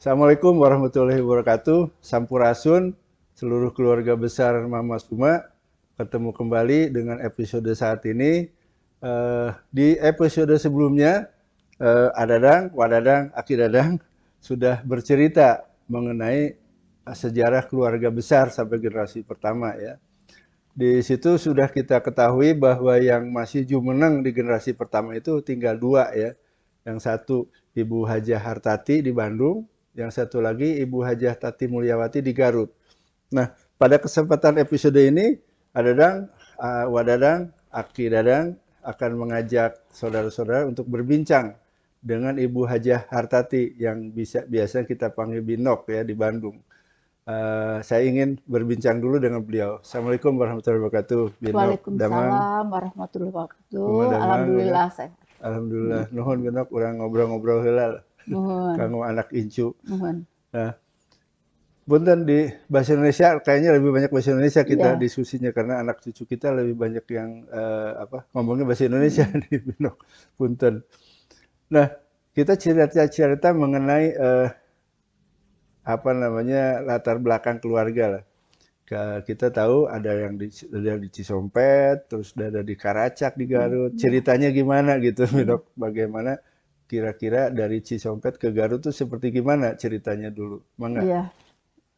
Assalamualaikum warahmatullahi wabarakatuh. Sampurasun, seluruh keluarga besar Mama Suma. Ketemu kembali dengan episode saat ini. Di episode sebelumnya, Adadang, Wadadang, Aki Dadang sudah bercerita mengenai sejarah keluarga besar sampai generasi pertama ya. Di situ sudah kita ketahui bahwa yang masih jumeneng di generasi pertama itu tinggal dua ya. Yang satu Ibu Hajah Hartati di Bandung, yang satu lagi Ibu Hajah Tati Mulyawati di Garut. Nah, pada kesempatan episode ini, Adadang, Wadadang, Aki Dadang akan mengajak saudara-saudara untuk berbincang dengan Ibu Hajah Hartati yang biasa kita panggil Binok ya di Bandung. Saya ingin berbincang dulu dengan beliau. Assalamualaikum warahmatullahi wabarakatuh. Binok, Damang, Waalaikumsalam warahmatullahi wabarakatuh. kumaha Damang, Alhamdulillah saya. Alhamdulillah. Nuhun Binok, orang ngobrol-ngobrol heula Mohon, kanggo anak incu. mohon. Nah, punten di bahasa Indonesia kayaknya lebih banyak bahasa Indonesia kita Ya, diskusinya karena anak cucu kita lebih banyak yang ngomongnya bahasa Indonesia di Binok. Punten. Nah, kita cerita-cerita mengenai apa namanya latar belakang keluarga lah. Kita tahu ada di Cisompet, terus ada di Karacak di Garut. Ceritanya gimana gitu, Binok? Bagaimana kira-kira dari Cisompet ke Garut tuh seperti gimana ceritanya dulu? Mangga. iya.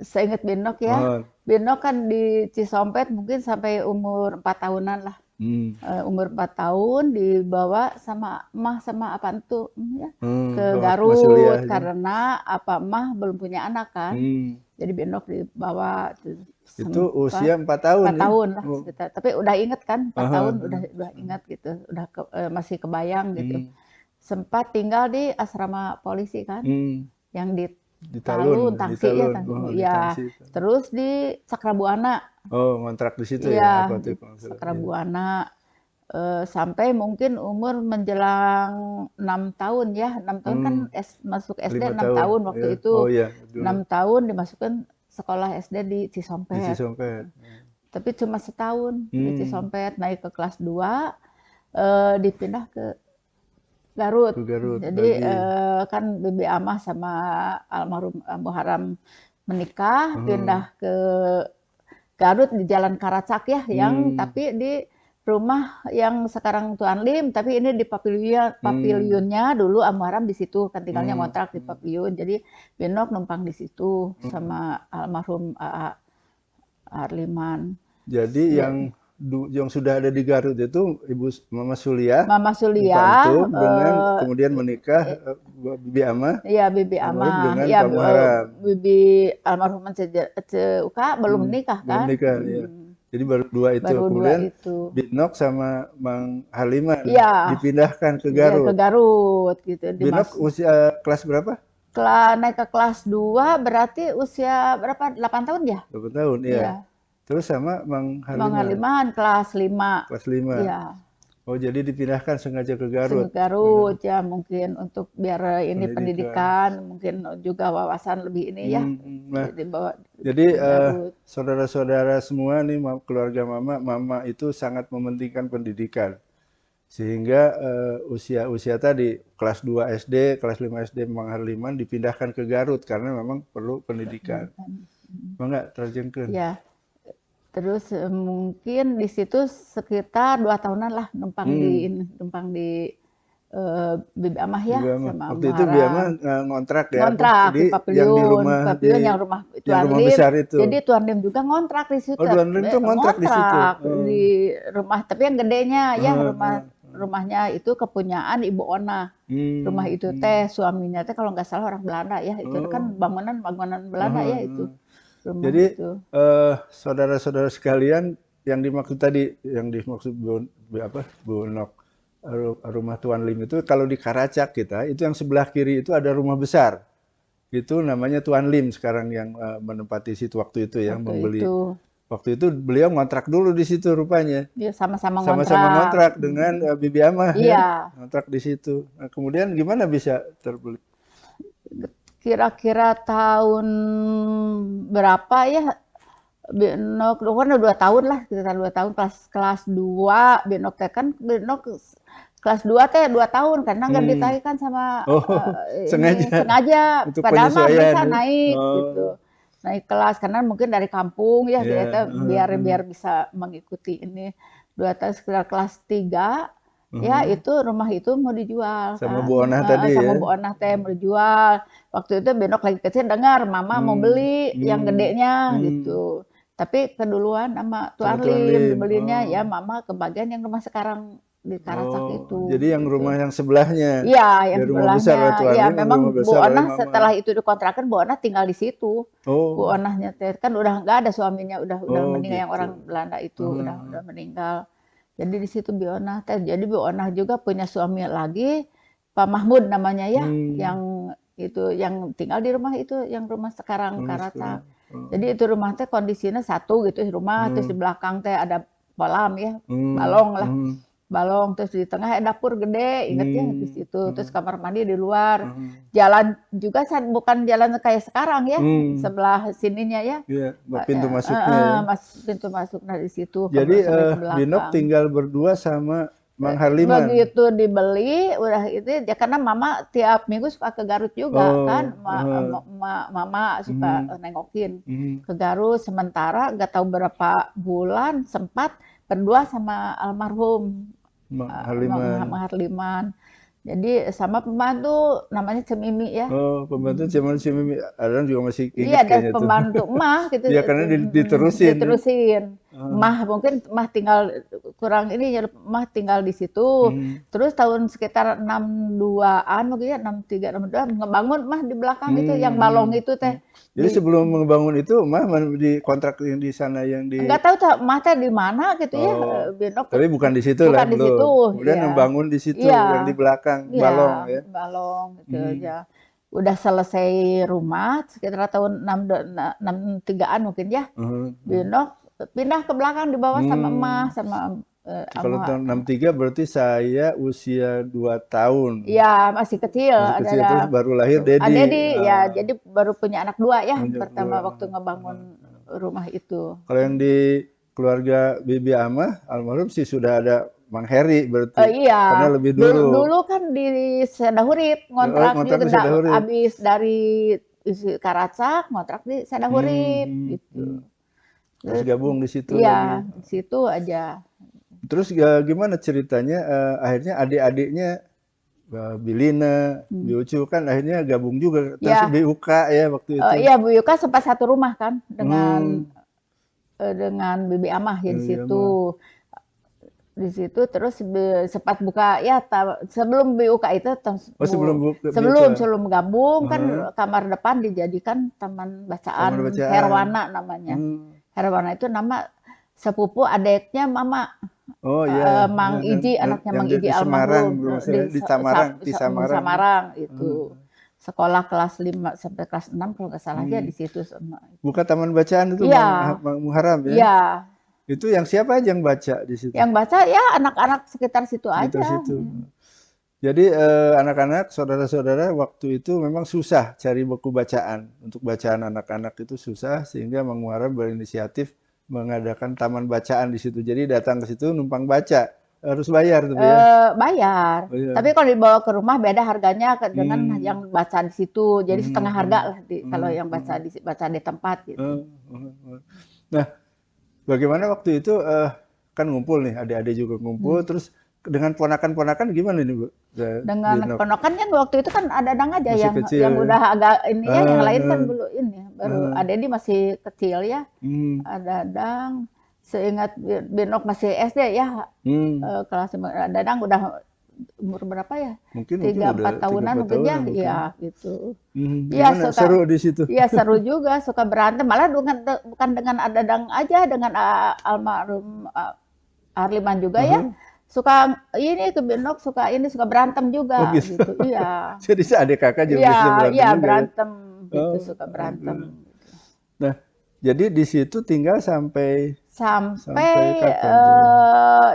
Saya ingat Binok ya. Mohon. Binok kan di Cisompet mungkin sampai umur 4 tahunan lah. Hmm. Umur 4 tahun dibawa sama emak sama apa tuh ya, ke Masuk Garut ya. karena apa emak belum punya anak kan. Jadi Binok dibawa tuh Itu sempat usia 4 tahun 4 ya? tahun lah Oh. sekitar. Tapi udah inget kan, 4 Aha. tahun udah inget gitu, udah masih kebayang gitu. Sempat tinggal di asrama polisi kan, yang di Di Talun, di Tangsi ya, Talun. Tangsi. Oh, di Ya, Tangsi. terus di Sakrabuana, Oh, ngontrak di situ ya? ya Apa di tuh kalau nggak salah? Ya. Sakrabuana sampai mungkin umur menjelang 6 tahun ya, 6 tahun kan masuk SD 5 6 tahun. tahun waktu Ya. itu, Oh iya, dulu 6 tahun dimasukkan sekolah SD di di Cisompet. Cisompet. Tapi cuma setahun di Cisompet, naik ke kelas 2, dipindah ke Garut. Ke Garut Jadi lagi. kan Bibi Amah sama almarhum Muharam menikah, pindah ke Garut di Jalan Karacak ya, yang tapi di rumah yang sekarang Tuan Lim, tapi ini di pavilionnya dulu Muharam di situ kan tinggalnya ngontrak di pavilion. Jadi Binok numpang di situ sama almarhum Arliman. Jadi Ya, yang sudah ada di Garut itu Ibu Mama Sulia, Mama Pak Sulia, Entum dengan kemudian menikah Bibi Ama ya Bibi almarhum Ama, dengan ya Pak Muharam. Bibi almarhumah Ceuka belum menikah Belum kan? nikah ya. Jadi baru dua itu. Baru 2 Kemudian itu. Binok sama Mang Haliman Iya, dipindahkan ke ya ke Garut. Garut gitu. Binok usia kelas berapa? Naik ke kelas 2 berarti usia berapa? 8 tahun ya? 2 tahun, iya. Iya. Terus sama Mang Bang Haliman Haliman kelas 5. kelas 5. Iya. Oh, jadi dipindahkan sengaja ke Garut. Garut ya mungkin untuk biar ini Pendidikan. pendidikan, mungkin juga wawasan lebih ini ya. Nah, Dibawa jadi ke Garut. saudara-saudara semua nih keluarga Mama itu sangat mementingkan pendidikan. Sehingga usia-usia tadi kelas 2 SD, kelas 5 SD Mang Harliman dipindahkan ke Garut karena memang perlu pendidikan. Mangga terjengkeun. Ya. Terus mungkin di situ sekitar 2 tahunan lah numpang di Bibi Amah ya Bibi Ama. sama Waktu itu Bibi Ama Muharam. ngontrak ya, Ngontrak di yang di pavilion, rumah yang rumah yang Tuan rumah Lim. besar itu. Jadi Tuan Lim juga ngontrak di situ. Oh, Tuan Lim tuh ngontrak di situ. Di rumah, tapi yang gedenya ya rumahnya itu kepunyaan Ibu Ona. Rumah itu teh suaminya teh kalau nggak salah orang Belanda ya. Itu kan bangunan Belanda ya itu. Rumah Jadi itu. saudara-saudara sekalian yang dimaksud tadi, yang dimaksud Bu Nok, rumah Tuan Lim itu kalau di Karacak kita, itu yang sebelah kiri itu ada rumah besar. Itu namanya Tuan Lim sekarang yang menempati situ waktu itu yang membeli. Waktu itu beliau ngontrak dulu di situ rupanya. Dia sama-sama Sama-sama ngontrak dengan Bibi Amah Iya. ya. Ngontrak di situ. Nah, kemudian gimana bisa terbeli? Kira-kira tahun berapa ya? Binok kan udah 2 tahun lah, sekitar 2 tahun kelas 2 Binok teh kan Binok kelas 2 teh 2 tahun karena nggak ditagihkan sama Oh, ini sengaja sengaja. untuk Padahal mah penyesuaian. bisa naik gitu. Oh, Naik kelas karena mungkin dari kampung ya dia ya. teh biar bisa mengikuti ini. 2 tahun sekitar kelas 3 ya itu rumah itu mau dijual Sama kan. Bu Onah tadi Sama ya. Bu Onah teh mau dijual. Waktu itu Benok lagi kecil dengar mama mau beli yang gedenya gitu. Tapi keduluan sama Sama Tuan Tuan Lim Lim. dibelinya ya mama kebagian yang rumah sekarang di Karacak itu. Jadi yang gitu. rumah yang sebelahnya. Iya, yang Ya rumah besar oleh sebelahnya. Tuan Ya Lim, memang rumah Bu besar oleh Onah Mama. setelah itu dikontrakan Bu Onah tinggal di situ. Bu Oh, Onahnya teh kan udah nggak ada suaminya, udah meninggal yang gitu. orang Belanda itu udah meninggal. Jadi di situ Bu Onah teh. Jadi Bu Onah juga punya suami lagi, Pak Mahmud namanya ya, yang itu yang tinggal di rumah itu, yang rumah sekarang Karacak. Jadi itu rumah teh kondisinya satu gitu rumah, terus di belakang teh ada kolam ya, balong lah. Balong terus di tengah ada dapur gede, inget ya di situ. Terus kamar mandi di luar. Jalan juga bukan jalan kayak sekarang ya, sebelah sininya ya. Iya, pintu masuknya ya. Pintu masuk dari situ Jadi sampai ke belakang. Binok tinggal berdua sama Mang Harliman. Begitu dibeli, udah itu ya karena mama tiap minggu suka ke Garut juga kan, mama suka nengokin ke Garut. Sementara nggak tahu berapa bulan sempat berdua sama almarhum Mang Harliman. Jadi sama pembantu namanya Cemimi ya. Oh, pembantu cuman si Mimi Adang juga masih ingat Iya, ada kayaknya tuh. pembantu emah gitu. Iya, karena diterusin. Diterusin. Mungkin emah tinggal kurang ini ya, emah tinggal di situ. Terus tahun sekitar 62-an mungkin ya, 63, 62 ngebangun emah di belakang itu yang balong itu teh. Jadi sebelum membangun itu emah di kontrak yang di sana yang di Enggak tahu emah teh di mana gitu ya, Benok. Tapi bukan di situ lah Bukan di belum. situ. Kemudian Iya. membangun di situ Iya. yang di belakang balong ya. Balong gitu ya. Udah selesai rumah sekitar tahun 63-an mungkin ya. Benok pindah ke belakang di bawah sama emak sama Kalau tahun 63 berarti saya usia 2 tahun. Iya, masih kecil. Masih kecil terus baru lahir Dedi. Dedi ya, jadi baru punya anak 2 ya pertama waktu ngebangun rumah itu. Kalau yang di keluarga Bibi Amah almarhum sih sudah ada Mang Heri berarti. Iya. Karena lebih dulu. Dulu kan di Sadahurip ngontrak juga habis dari Karacak ngontrak di Sadahurip gitu. Terus gabung di situ iya, lagi. Di situ aja. Terus gimana ceritanya akhirnya adik-adiknya Bilina, Biucu kan akhirnya gabung juga. Terus BUK ya waktu itu. Iya, Bu Yuka sempat satu rumah kan dengan Bibi Amah ya di situ. Di situ terus sempat buka ya sebelum BUK itu sebelum gabung kan kamar depan dijadikan taman bacaan Herwana namanya. Herwana itu nama sepupu adiknya mama. Oh iya. Mang Iji anaknya Mang Iji almarhum di Samarang itu. Sekolah kelas 5 sampai kelas 6 kalau nggak salah aja di situ sama. Buka taman bacaan itu Mang Muharram ya? Iya. Itu yang siapa aja yang baca di situ? Yang baca ya anak-anak sekitar situ aja. Jadi anak-anak, saudara-saudara waktu itu memang susah cari buku bacaan. Untuk bacaan anak-anak itu susah sehingga Mang Muharram berinisiatif mengadakan taman bacaan di situ. Jadi datang ke situ numpang baca. Harus bayar tuh ya? Bayar. Tapi kalau dibawa ke rumah beda harganya dengan yang baca di situ. Jadi setengah harga lah kalau yang baca di tempat gitu. Nah, bagaimana waktu itu kan ngumpul nih, adik-adik juga ngumpul, terus dengan ponakan-ponakan gimana nih Bu? Dengan ponakan kan waktu itu kan ada Dadang aja yang udah agak ini ya, yang lain kan belum ini. Baru Adedi masih kecil ya. Ada Dadang. Seingat Benok masih SD ya, kelas Dadang udah umur berapa ya? Mungkin 3-4 tahunan mungkin ya, gitu. Iya, seru di situ. Iya seru juga, suka berantem. Malah bukan dengan Dadang aja, dengan almarhum Harliman juga ya. Suka ini ke Benok, suka berantem juga, gitu. Iya. Jadi adik kakak juga bisa berantem. Iya berantem, gitu suka berantem. Nah, jadi di situ tinggal sampai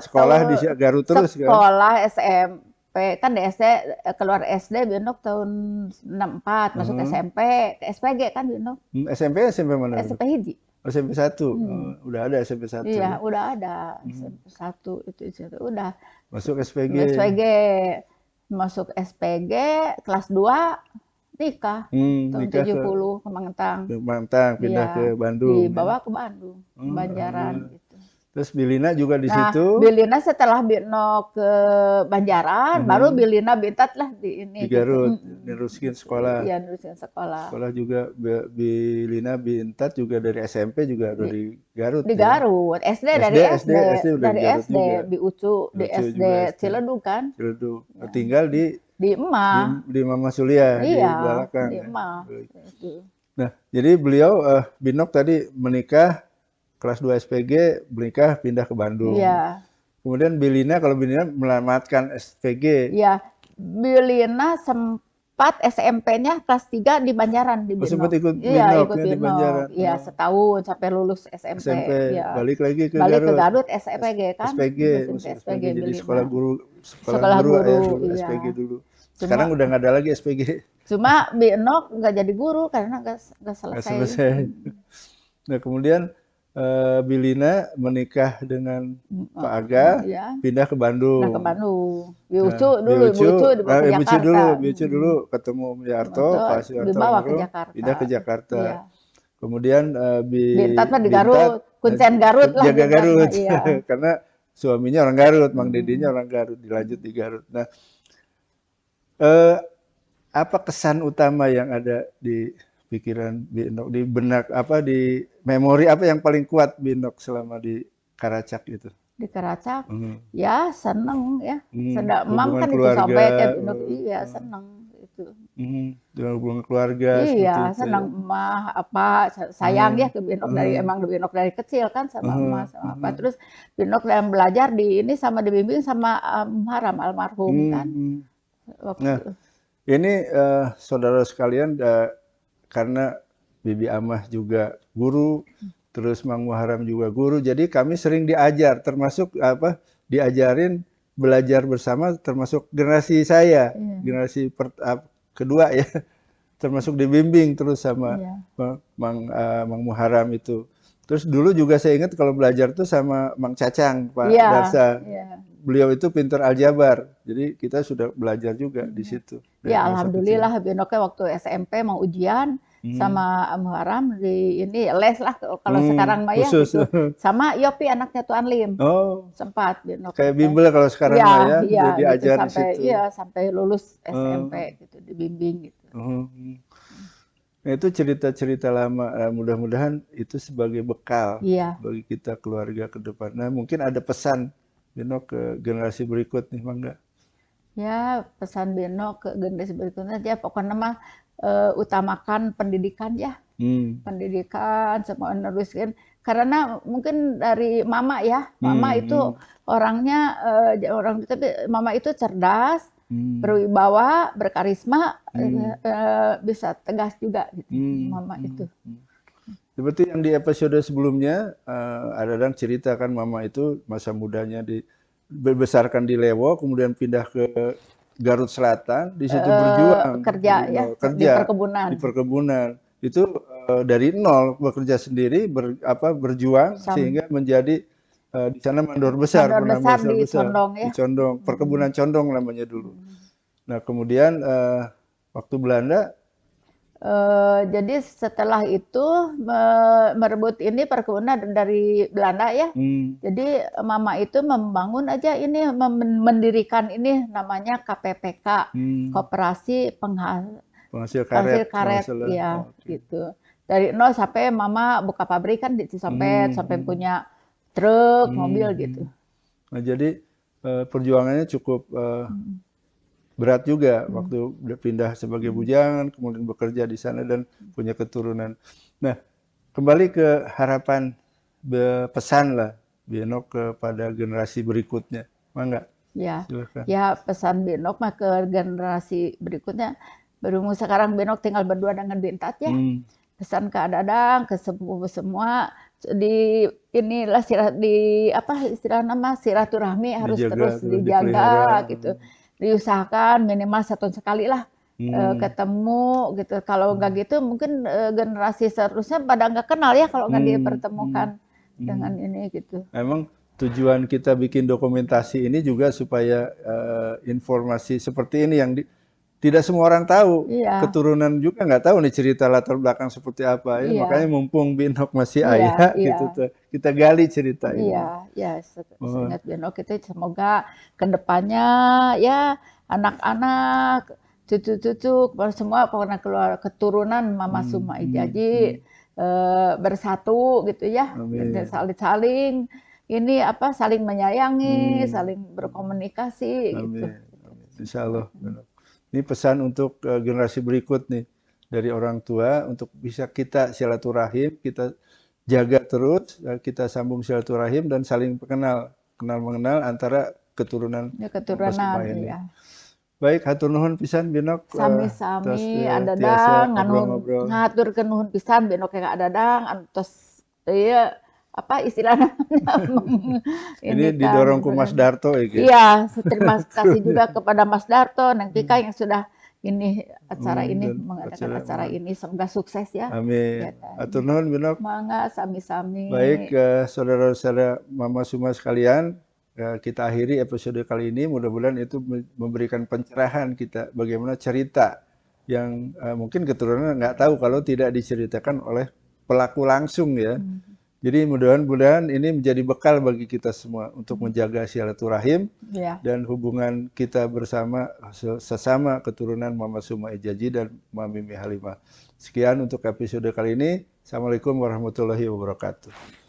sekolah di Garut terus kan? Sekolah SMP kan di SD keluar SD Benok tahun 64 masuk SMP ke SPG kan Benok. SMP mana? SMP hiji. SMP 1. Udah ada SMP 1 Iya, ya. udah ada SMP 1 itu udah Masuk SPG. SPG. Masuk SPG kelas 2 nikah tahun Nikah 70 ke Mangentang. ke Mantang, pindah ke Iya, Bandung. dibawa ke Bandung, Banjaran gitu. Terus Bilina juga di Nah, situ. Bilina setelah Bino ke Banjaran, baru Bilina Bintat lah di ini Di Garut, gitu. nerusin sekolah. Iya, nerusin sekolah. Sekolah juga Bilina Bintat juga dari SMP juga dari Garut Di ya. Garut, SD dari SD, udah dari di Garut SD, juga. di Ucu, di Ucu SD juga SD. Ciledug kan. Ciledug. Tinggal di Emak. di Mama Sulia di Iya, belakang. di Ya. Emak. Itu. Nah, jadi beliau Binok tadi menikah kelas 2 SPG, menikah pindah ke Bandung. Iya. Kemudian Bilina, kalau Bilina melamatkan SPG. Iya, Bilina sempat SMP-nya kelas 3 di Banjaran di Binok. Sempat ikut Iya, Binok ikut ya, di Banjaran. Iya, setahun sampai lulus SMP. Iya. Balik lagi ke Balik Garut. ke Garut SPG kan. SPG, SPG jadi Bilina. sekolah guru Sekolah ya guru, dulu, iya. SPG dulu. Sekarang udah nggak ada lagi SPG. Cuma Binok nggak jadi guru karena nggak selesai. Nah, kemudian Bilina menikah dengan Pak Aga, pindah ke Bandung. Pindah ke Bandung. Biucu dulu, dibawa ke Jakarta. Biucu dulu ketemu Yarto, Pak Suharto dibawa ke Almarhum, Jakarta. pindah ke Jakarta. Iya. Kemudian Bintat mah di Garut, kuncen Garut lah. Jaga Garut, iya. karena suaminya orang Garut, Mang Dedinya orang Garut, dilanjut di Garut. Nah, apa kesan utama yang ada di pikiran Binok, di benak di memori apa yang paling kuat Binok selama di Karacak itu? Di Karacak, ya seneng ya. Sedang Hubungan kan keluarga, itu sampai ke Binok, iya seneng itu. Dengan hubungan keluarga Iya, seperti senang itu. emak apa sayang ya ke Binok dari emang Binok dari kecil kan sama emak sama apa. Terus Binok dalam belajar di ini sama dibimbing sama Haram almarhum kan. Nah, ini saudara sekalian, karena Bibi Amah juga guru, terus Mang Muharam juga guru, jadi kami sering diajar, termasuk diajarin belajar bersama, termasuk generasi saya, generasi kedua ya, termasuk dibimbing terus sama Mang Muharam itu. Terus dulu juga saya ingat kalau belajar tuh sama Mang Cacang, Pak Darsa. Beliau itu pintar aljabar, jadi kita sudah belajar juga di situ. Ya alhamdulillah Binoknya waktu SMP mau ujian sama Muharam di ini les lah kalau sekarang mah ya gitu. Sama Yopi anaknya Tuan Lim. Sempat Binok. Kayak bimbel kalau sekarang mah ya, jadi gitu, ajar sampai, di situ. Iya, sampai lulus SMP gitu dibimbing gitu. Nah, itu cerita-cerita lama. Mudah-mudahan itu sebagai bekal bagi kita keluarga ke depan. Nah, mungkin ada pesan Binok ke generasi berikut nih, Mangga. Ya, pesan Binok ke generasi berikutnya ya pokoknya mah utamakan pendidikan ya. Pendidikan semua neruskan karena mungkin dari mama ya. Mama itu orangnya tapi mama itu cerdas, berwibawa, berkarisma, bisa tegas juga gitu. Mama itu. Seperti yang di episode sebelumnya, ada cerita kan mama itu masa mudanya dibesarkan di Lewo, kemudian pindah ke Garut Selatan, di situ berjuang kerja di perkebunan. Itu dari nol bekerja sendiri, berjuang sehingga menjadi di sana mandor besar, di Condong ya. Di Condong, perkebunan Condong namanya dulu. Nah kemudian waktu Belanda. Jadi setelah itu merebut ini perkebunan dari Belanda ya. Jadi mama itu membangun aja ini, mendirikan ini namanya KPPK, Koperasi Penghasil Karet ya gitu. Dari nol sampai mama buka pabrik kan di Cisompet, sampai punya truk, mobil gitu. Nah jadi perjuangannya cukup berat juga waktu pindah sebagai bujangan, kemudian bekerja di sana dan punya keturunan. Nah, kembali ke harapan pesan lah Binok kepada generasi berikutnya, Mangga? Ya, silakan. Ya pesan Binok mah ke generasi berikutnya. Berumur sekarang Binok tinggal berdua dengan Bintat ya. Pesan ke Dadang, ke semua di inilah istilah nama silaturahmi harus terus dijaga gitu. Diusahakan minimal 1 tahun sekali lah ketemu gitu. Kalau nggak gitu mungkin generasi seterusnya pada nggak kenal ya kalau nggak dipertemukan dengan ini gitu. Memang tujuan kita bikin dokumentasi ini juga supaya informasi seperti ini yang tidak semua orang tahu. Iya, Keturunan juga nggak tahu nih cerita latar belakang seperti apa ya. Makanya iya, mumpung Binok masih iya, ayah iya. gitu tuh, kita gali cerita Iya, ini. ya Oh, seingat Beno kita semoga kedepannya ya anak-anak, cucu-cucu, semua pokoknya keluar keturunan Mama Suma Ijaji bersatu gitu ya, amin. saling-saling ini apa saling menyayangi, saling berkomunikasi gitu. Amin. Amin. Insya Allah. Ini pesan untuk generasi berikut nih dari orang tua untuk bisa kita silaturahim, kita jaga terus, kita sambung silaturahim dan saling kenal mengenal antara keturunan Ya Mama keturunan Suma ini. ya. Baik, hatur nuhun pisan Binok atas Sami-sami tiasa adadang anu ngobrol-ngobrol. ngaturkeun nuhun pisan Beno ke adadang antos ieu apa istilahnya ini Ini kan didorong ke Mas Darto ya, Ki? iya terima kasih juga kepada Mas Darto Neng Pika yang sudah ini acara ini Dan mengadakan acara acara ini semoga sukses ya amin. Hatur kegiatannya. nuhun Binok. Mangga sami-sami. Baik, saudara-saudara Mama Suma sekalian, kita akhiri episode kali ini. Mudah-mudahan itu memberikan pencerahan kita bagaimana cerita yang mungkin keturunan nggak tahu kalau tidak diceritakan oleh pelaku langsung ya. Jadi mudah-mudahan ini menjadi bekal bagi kita semua untuk menjaga silaturahim Ya. dan hubungan kita bersama sesama keturunan Mama Suma Ijaji dan Mami Halimah. Sekian untuk episode kali ini. Assalamualaikum warahmatullahi wabarakatuh.